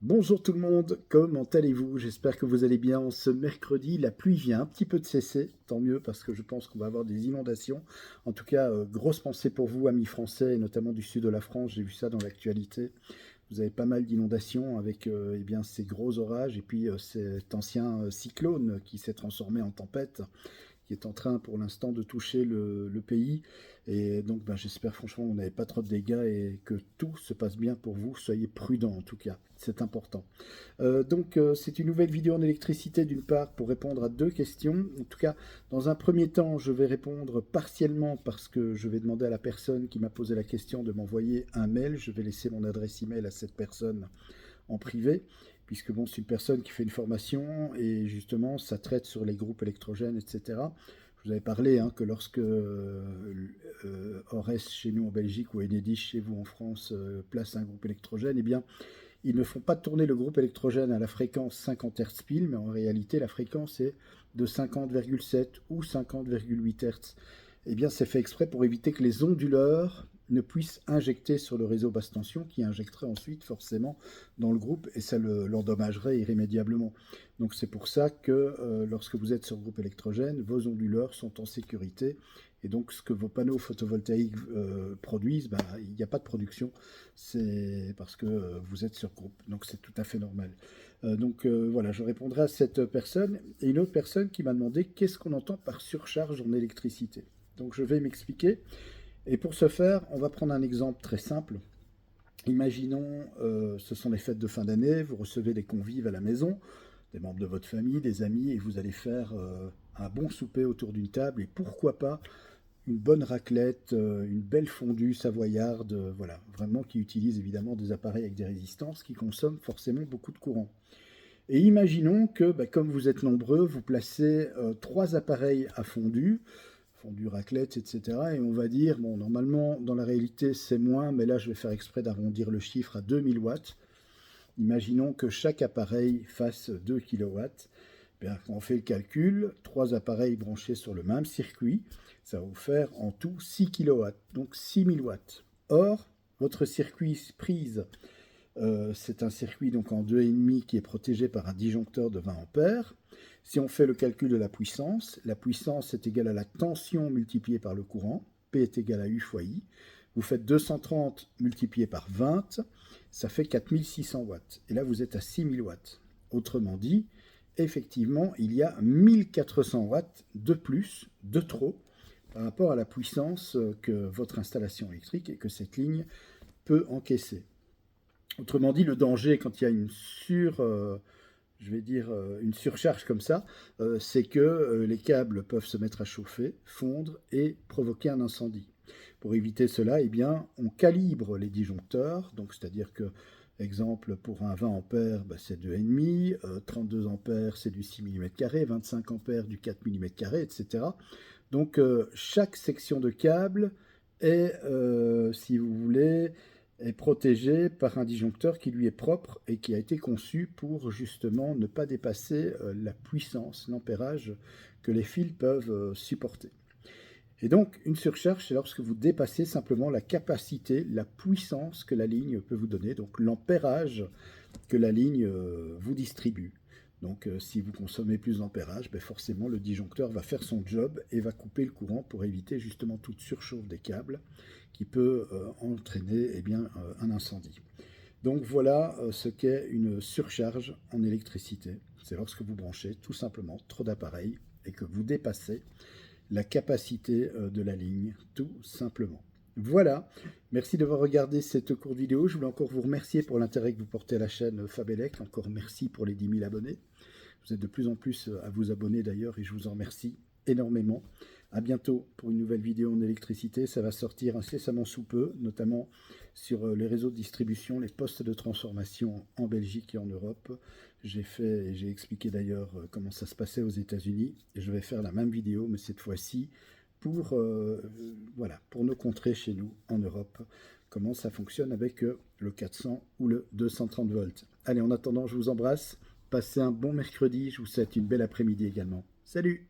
Bonjour tout le monde, comment allez-vous? J'espère que vous allez bien. Ce mercredi, la pluie vient un petit peu de cesser, tant mieux parce que je pense qu'on va avoir des inondations. En tout cas, grosse pensée pour vous, amis français, et notamment du sud de la France. J'ai vu ça dans l'actualité. Vous avez pas mal d'inondations avec eh bien, ces gros orages et puis cet ancien cyclone qui s'est transformé en tempête qui est en train pour l'instant de toucher le pays. Et donc j'espère franchement que vous n'avez pas trop de dégâts et que tout se passe bien pour vous. Soyez prudents en tout cas, c'est important. C'est une nouvelle vidéo en électricité d'une part pour répondre à deux questions. En tout cas, dans un premier temps, je vais répondre partiellement parce que je vais demander à la personne qui m'a posé la question de m'envoyer un mail. Je vais laisser mon adresse email à cette personne en privé, puisque bon, c'est une personne qui fait une formation et justement, ça traite sur les groupes électrogènes, etc. Je vous avais parlé que lorsque Ores chez nous en Belgique ou Enedis chez vous en France place un groupe électrogène, eh bien, ils ne font pas tourner le groupe électrogène à la fréquence 50 Hz pile, mais en réalité, la fréquence est de 50,7 ou 50,8 Hz. Eh bien, c'est fait exprès pour éviter que les onduleurs ne puissent injecter sur le réseau basse tension, qui injecterait ensuite forcément dans le groupe, et ça l'endommagerait irrémédiablement. Donc c'est pour ça que lorsque vous êtes sur le groupe électrogène, vos onduleurs sont en sécurité, et donc ce que vos panneaux photovoltaïques produisent, il n'y a pas de production, c'est parce que vous êtes sur groupe, donc c'est tout à fait normal. Voilà, je répondrai à cette personne, et une autre personne qui m'a demandé qu'est-ce qu'on entend par surcharge en électricité. Donc je vais m'expliquer. Et pour ce faire, on va prendre un exemple très simple. Imaginons, ce sont les fêtes de fin d'année, vous recevez des convives à la maison, des membres de votre famille, des amis, et vous allez faire un bon souper autour d'une table, et pourquoi pas une bonne raclette, une belle fondue savoyarde, voilà, vraiment qui utilise évidemment des appareils avec des résistances qui consomment forcément beaucoup de courant. Et imaginons que, comme vous êtes nombreux, vous placez trois appareils à fondu, fondu raclette, etc. Et on va dire, bon, normalement, dans la réalité, c'est moins, mais là, je vais faire exprès d'arrondir le chiffre à 2000 watts. Imaginons que chaque appareil fasse 2 kilowatts. Bien, quand on fait le calcul, trois appareils branchés sur le même circuit, ça va vous faire en tout 6 kilowatts, donc 6000 watts. Or, votre circuit prise, c'est un circuit donc en 2,5 qui est protégé par un disjoncteur de 20 ampères. Si on fait le calcul de la puissance est égale à la tension multipliée par le courant, P est égal à U fois I. Vous faites 230 multiplié par 20, ça fait 4600 watts. Et là, vous êtes à 6000 watts. Autrement dit, effectivement, il y a 1400 watts de plus, de trop, par rapport à la puissance que votre installation électrique et que cette ligne peut encaisser. Autrement dit, le danger quand il y a je vais dire, une surcharge comme ça, c'est que les câbles peuvent se mettre à chauffer, fondre et provoquer un incendie. Pour éviter cela, eh bien, on calibre les disjoncteurs, donc c'est-à-dire que, exemple, pour un 20 ampères, c'est 2,5, 32 ampères, c'est du 6 mm², 25 ampères, du 4 mm², etc. Donc, chaque section de câble est, si vous voulez, est protégé par un disjoncteur qui lui est propre et qui a été conçu pour justement ne pas dépasser la puissance, l'ampérage que les fils peuvent supporter. Et donc, une surcharge, c'est lorsque vous dépassez simplement la capacité, la puissance que la ligne peut vous donner, donc l'ampérage que la ligne vous distribue. Donc, si vous consommez plus d'ampérage, forcément, le disjoncteur va faire son job et va couper le courant pour éviter justement toute surchauffe des câbles qui peut entraîner un incendie. Donc, voilà ce qu'est une surcharge en électricité. C'est lorsque vous branchez tout simplement trop d'appareils et que vous dépassez la capacité de la ligne, tout simplement. Voilà, merci d'avoir regardé cette courte vidéo. Je voulais encore vous remercier pour l'intérêt que vous portez à la chaîne Fabelec. Encore merci pour les 10 000 abonnés. Vous êtes de plus en plus à vous abonner d'ailleurs et je vous en remercie énormément. À bientôt pour une nouvelle vidéo en électricité. Ça va sortir incessamment sous peu, notamment sur les réseaux de distribution, les postes de transformation en Belgique et en Europe. J'ai expliqué d'ailleurs comment ça se passait aux États-Unis. Et je vais faire la même vidéo, mais cette fois-ci pour, pour nos contrées chez nous en Europe. Comment ça fonctionne avec le 400 ou le 230 volts. Allez, en attendant, je vous embrasse. Passez un bon mercredi. Je vous souhaite une belle après-midi également. Salut!